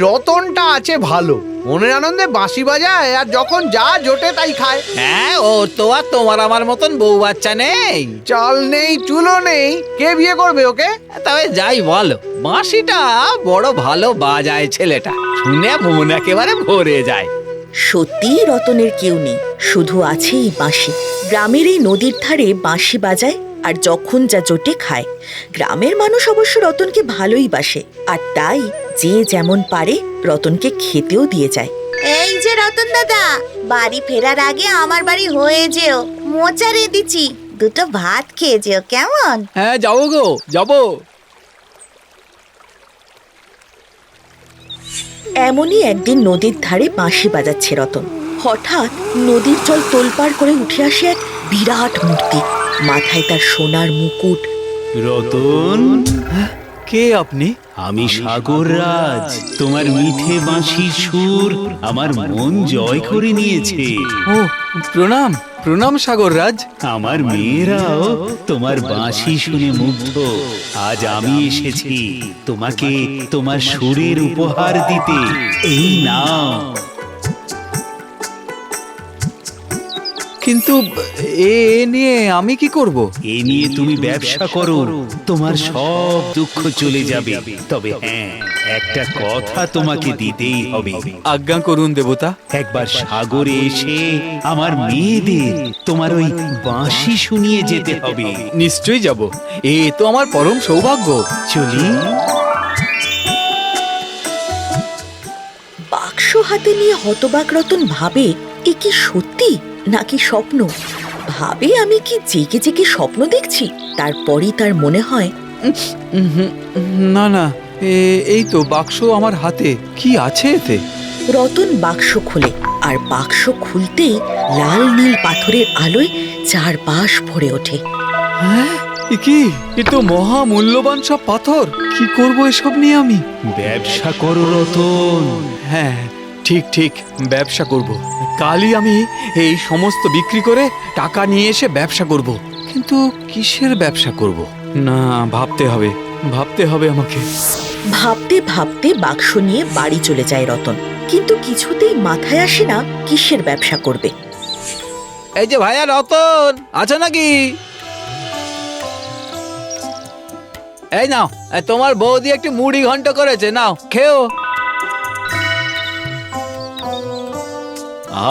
রতনটা আছে ভালো, মনের আনন্দে বাঁশি বাজায় আর যখন যা জোটে তাই খায়। হ্যাঁ, ও তো আর তোমার আমার মতন বউ বাচ্চা নেই। চাল নেই চুলো নেই, কে বিয়ে করবে ওকে? তবে যাই বলো, বাঁশিটা বড় ভালো বাজায় ছেলেটা, শুনে মন একেবারে ভরে যায়। সত্যিই রতনের কেউ নেই, শুধু আছে এই বাঁশি। গ্রামের এই নদীর ধারে বাঁশি বাজায় আর যখন যা জোটে খায়। গ্রামের মানুষ অবশ্য রতনকে ভালোই বাসে, আর তাই যে যেমন পারে রতনকে খেতেও দিয়ে যায়। এই যে রতন দাদা, বাড়ি ফেরার আগে আমার বাড়ি হয়ে যেও, মোচা রেঁধেছি, দুটো ভাত খেয়ে যেও কেমন? হ্যাঁ, যাবো গো, যাবো। এমনই একদিন নদীর ধারে বাঁশি বাজাচ্ছে রতন। হঠাৎ নদীর জল তোলপাড় করে উঠে আসে এক বিরাট মূর্তি, মাথায় তার সোনার মুকুট। রতন, কে আপনি? আমি সাগর রাজ। তোমার মিঠে বাঁশির সুর আমার মন জয় করে নিয়েছে। ও, প্রণাম প্রণাম সাগর রাজ। আমার মেয়েরাও তোমার বাঁশি শুনে মুগ্ধ। আজ আমি এসেছি তোমাকে তোমার সুরের উপহার দিতে। এই নাও। কিন্তু এ নিয়ে আমি কি করব? এ নিয়ে তুমি ব্যবসা করো, তোমার সব দুঃখ চলে যাবে। তবে হ্যাঁ, একটা কথা তোমাকে দিতেই হবে। আজ্ঞা করুন দেবতা। একবার সাগরে এসে আমার মেয়েদের তোমার ওই বাঁশি শুনিয়ে যেতে হবে। নিশ্চয়ই যাব, এ তো আমার পরম সৌভাগ্য। চলি। বাক্স হাতে নিয়ে হতবাক রতন ভাবে, এ কি সত্যি নাকি স্বপ্ন। ভাবে, আমি কি জেগে জেগে স্বপ্ন দেখছি? তারপরই তার মনে হয়, না না, এই তো বাক্স আমার হাতে, কি আছে এতে? রতন বাক্স খোলে, আর বাক্স খুলতেই লাল নীল পাথরের আলোয় চারপাশ ভরে ওঠে। হ্যাঁ, এ কি? এ তো মহা মূল্যবান সব পাথর। কি করব এসব নিয়ে আমি? ব্যবসা করো রতন। হ্যাঁ, ঠিক ঠিক, ব্যবসা করব। কালই আমি এই সমস্ত বিক্রি করে টাকা নিয়ে এসে ব্যবসা করব। কিন্তু কিসের ব্যবসা করব? না, ভাবতে হবে আমাকে। ভাবতে ভাবতে বাক্স নিয়ে বাড়ি চলে যায় রতন, কিন্তু কিছুতেই মাথায় আসে না কিসের ব্যবসা করবে। এই যে ভাইয়া রতন, আছো নাকি? এই নাও, তোমার বৌদি একটু মুড়ি ঘন্ট করেছে, নাও খেও।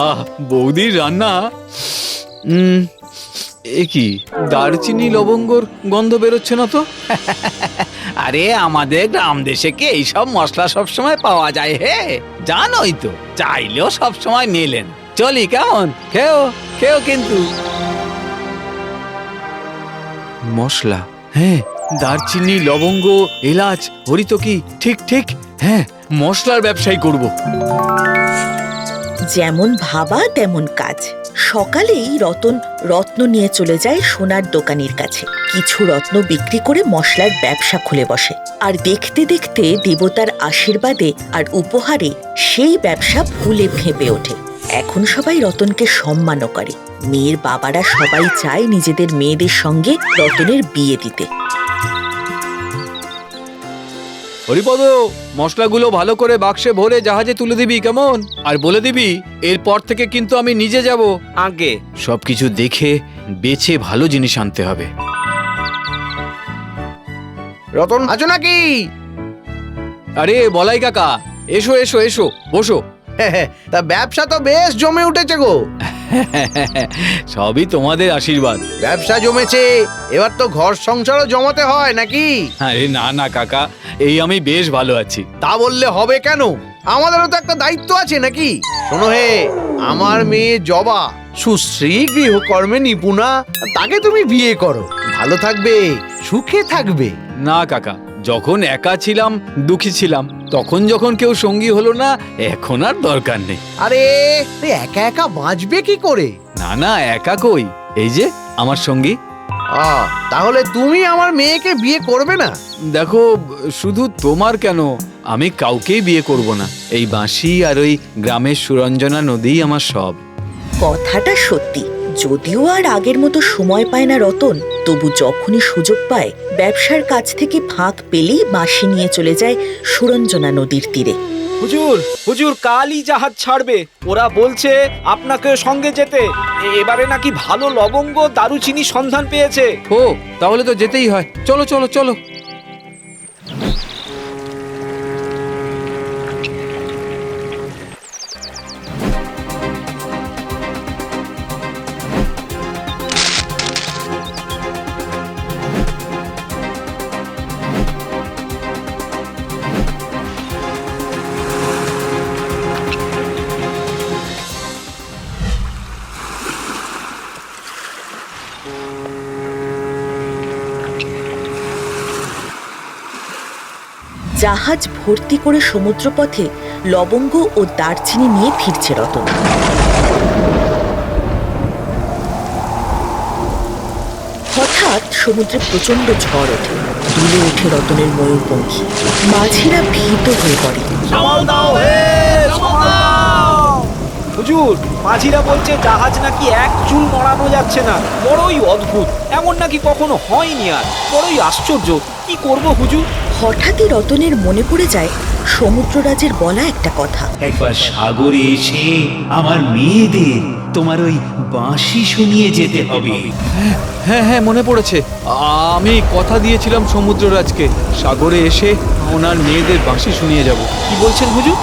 আহ, বৌদির রান্না। এ কি, দারচিনি লবঙ্গর গন্ধ বেরোচ্ছে না তো? আরে আমাদের গ্রাম দেশে কি এইসব মশলা সবসময় পাওয়া যায়? হে, জানোই তো, চাইলেও সবসময় মেলেন। চলি কেমন? খেও খেও। কিন্তু মশলা, হ্যাঁ, দারচিনি লবঙ্গ এলাচ হরিতকি, ঠিক ঠিক, হ্যাঁ, মশলার ব্যবসাই করব। যেমন ভাবা তেমন কাজ। সকালেই রতন রত্ন নিয়ে চলে যায় সোনার দোকানের কাছে। কিছু রত্ন বিক্রি করে মশলার ব্যবসা খুলে বসে। আর দেখতে দেখতে দেবতার আশীর্বাদে আর উপহারে সেই ব্যবসা ফুলে ফেঁপে ওঠে। এখন সবাই রতনকে সম্মানও করে। মেয়ের বাবারা সবাই চায় নিজেদের মেয়েদের সঙ্গে রতনের বিয়ে দিতে। হরিপদ, মশলাগুলো ভালো করে বাক্সে ভরে জাহাজে তুলে দিবি কেমন? আর বলে দিবি এরপর থেকে কিন্তু আমি নিজে যাব। আগে সবকিছু দেখে বেছে ভালো জিনিস আনতে হবে। রতন, আছো নাকি? আরে বলাই কাকা, এসো এসো এসো, বসো। তা ব্যবসা তো বেশ জমে উঠেছে গো। সবই তোমাদের আশীর্বাদ। ব্যবসা জমেছে, এবার তো ঘর সংসারও জমাতে হয় নাকি? আরে না না কাকা, এই আমি বেশ ভালো আছি। তা বললে হবে কেন? আমাদেরও তো একটা দায়িত্ব আছে নাকি? শোনো হে, আমার মেয়ে জবা সুশ্রী, গৃহকর্মে নিপুণা, তাকে তুমি বিয়ে করো, ভালো থাকবে, সুখে থাকবে। না কাকা, যখন একা ছিলাম, দুঃখী ছিলাম, তখন যখন কেউ সঙ্গী হলো না, এখন আর দরকার নেই। আরে একা একা বাঁচবে কি করে? না না, একা কই, এই যে আমার সঙ্গী। তাহলে তুমি আমার মেয়েকে বিয়ে করবে না? দেখো, শুধু তোমার কেন, আমি কাউকেই বিয়ে করব না। এই বাঁশি আর ওই গ্রামের সুরঞ্জনা নদী আমার সব। কথাটা সত্যি। যদিও আর আগের মতো সময় পায় না রতন, তবু যখনই সুযোগ পায় ব্যবসার কাছ থেকে ফাঁক পেলেই বাঁশি নিয়ে চলে যায় সুরঞ্জনা নদীর তীরে। হুজুর হুজুর কালই জাহাজ ছাড়বে, ওরা বলছে আপনাকে সঙ্গে যেতে। এবারে নাকি ভালো লবঙ্গ দারুচিনি সন্ধান পেয়েছে। ও তাহলে তো যেতেই হয়, চলো চলো চলো। জাহাজ ভর্তি করে সমুদ্রপথে লবঙ্গ ও দারচিনি নিয়ে ফিরছে রতন। হঠাৎ সমুদ্রে প্রচন্ড ঝড় ওঠে, দুলে ওঠে রতনের ময়ূরপঙ্খী। মাঝিরা ভীত হয়ে পড়ে। হুজুর মাঝিরা বলছে জাহাজ নাকি এক চুল নড়ানো যাচ্ছে না, বড়ই অদ্ভুত, এমন নাকি কখনো হয়নি, আর বড়ই আশ্চর্য। কি করব হুজুর? হঠাৎই রতনের মনে পড়ে যায় সমুদ্ররাজের বলা একটা কথা। একবার সাগরে এসে আমার মেয়েদের তোমার ওই বাঁশি শুনিয়ে যেতে হবে। হ্যাঁ হ্যাঁ মনে পড়েছে, আমি কথা দিয়েছিলাম সমুদ্ররাজকে সাগরে এসে ওনার মেয়েদের বাঁশি শুনিয়ে যাব। কি বলছেন হুজুর?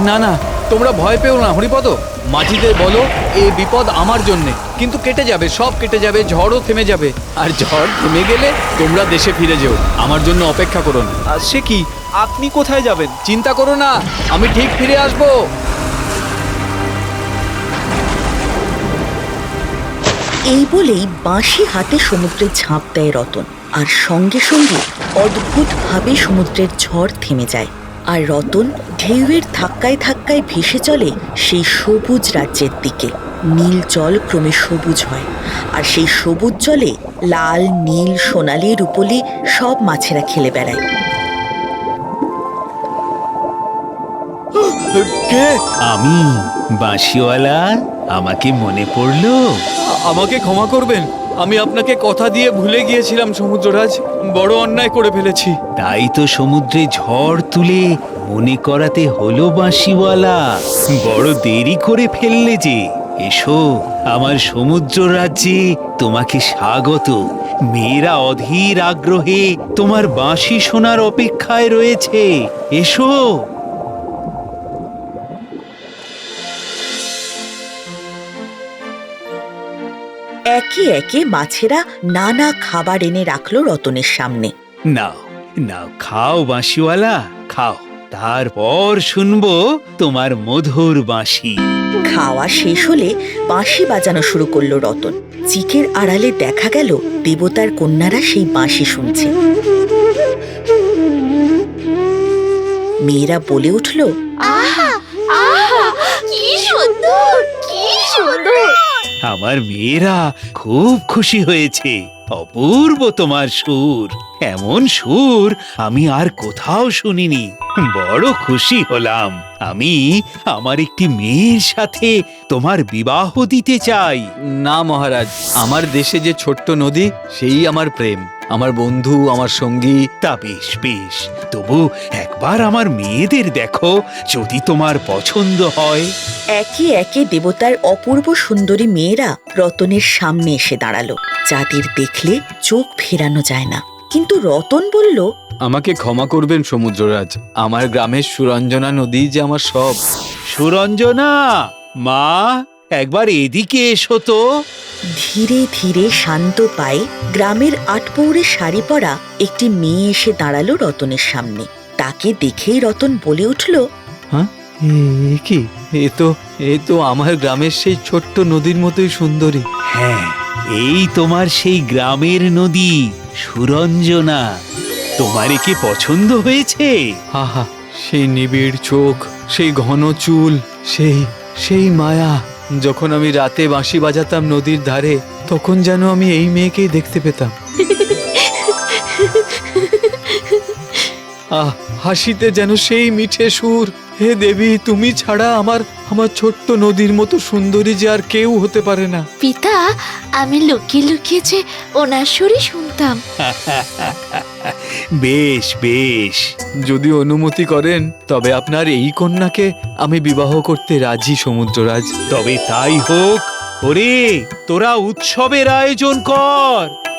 না না, তোমরা ভয় পেও না হরিপদ, মাঝিদের বলো এই বিপদ আমার জন্যে, কিন্তু কেটে যাবে, সব কেটে যাবে, ঝড়ও থেমে যাবে, আর ঝড় থেমে গেলে তোমরা দেশে ফিরে যেও, আমার জন্য অপেক্ষা করো না। সে কি, আপনি কোথায় যাবেন? চিন্তা করো না, আমি ঠিক ফিরে আসবো। এই বলেই বাঁশি হাতে সমুদ্রে ঝাঁপ দেয় রতন, আর সঙ্গে সঙ্গে অদ্ভুতভাবে সমুদ্রের ঝড় থেমে যায়, আর রতন ঢেউয়ের ধাক্কায় ধাক্কায় ভেসে চলে সেই সবুজ রাজ্যের দিকে। নীল জল ক্রমে সবুজ হয়, আর সেই সবুজ জলে লাল, নীল, সোনালি, রূপলি সব মাছেরা খেলে বেড়ায়। কে? আমি বাঁশিওয়ালা, আমাকে মনে পড়লো? আমাকে ক্ষমা করবেন, আমি আপনাকে কথা দিয়ে ভুলে গিয়েছিলাম সমুদ্ররাজ, বড় অন্যায় করে ফেলেছি। তাই তো সমুদ্রে ঝড় তুলে মনে করাতে হলো বাঁশিওয়ালা, বড় দেরি করে ফেললে যে। এসো, আমার সমুদ্র রাজ্যে তোমাকে স্বাগত। মেয়েরা অধীর আগ্রহে তোমার বাঁশি শোনার অপেক্ষায় রয়েছে, এসো। একে একে মাছেরা নানা খাবার এনে রাখলো রতনের সামনে। নাও নাও, খাও বাঁশিওয়ালা, খাও, তারপর শুনবো তোমার মধুর বাঁশি। খাওয়া শেষ হলে বাঁশি বাজানো শুরু করলো রতন। চিকের আড়ালে দেখা গেল দেবতার কন্যারা সেই বাঁশি শুনছে। মেয়েরা বলে উঠল, আহা আহা কি সুন্দর, কি সুন্দর। আমার মেয়েরা খুব খুশি হয়েছে, অপূর্ব তোমার সুর, এমন সুর আমি আর কোথাও শুনিনি। বড় খুশি হলাম। আমি আমার একটি মেয়ের সাথে তোমার বিবাহ দিতে চাই। না মহারাজ, আমার দেশে যে ছোট্ট নদী সেই আমার প্রেম, আমার বন্ধু, আমার সঙ্গী। তা বেশ বেশ, তবু একবার আমার মেয়েদের দেখো, যদি তোমার পছন্দ হয়। একে একে দেবতার অপূর্ব সুন্দরী মেয়েরা রতনের সামনে এসে দাঁড়ালো, যাদের দেখলে চোখ ফেরানো যায় না। কিন্তু রতন বলল, আমাকে ক্ষমা করবেন সমুদ্ররাজ, আমার গ্রামের সুরঞ্জনা নদী যে আমার সব। সুরঞ্জনা মা, একবার এদিকে এসো তো। ধীরে ধীরে শান্ত পায়ে গ্রামের আটপৌরে শাড়ি পরা একটি মেয়ে এসে দাঁড়ালো রতনের সামনে। তাকে দেখেই রতন বলে উঠল, হ্যাঁ, এ কি? এ তো আমার গ্রামের সেই ছোট্ট নদীর মতোই সুন্দরী। হ্যাঁ, এই তোমার সেই গ্রামের নদী সুরঞ্জনা। তোমার একে পছন্দ হয়েছে? আহা, সেই নিবিড় চোখ, সেই ঘন চুল, সেই মায়া। যখন আমি রাতে বাঁশি বাজাতাম নদীর ধারে, তখন যেন আমি এই মেয়েকেই দেখতে পেতাম। আহ, হাসিতে যেন সেই মিঠে সুর। হে দেবী, তুমি ছাড়া আমার ছোট্ট নদীর মতো সুন্দরী যে আর কেউ হতে পারে না। পিতা, আমি লুকিয়ে লুকিয়ে যে ওনার সুরই শুনতাম। বেশ বেশ। যদি অনুমতি করেন তবে আপনার এই কন্যাকে আমি বিবাহ করতে রাজি সমুদ্ররাজ। তবে তাই হোক। ওরে তোরা উৎসবের আয়োজন কর।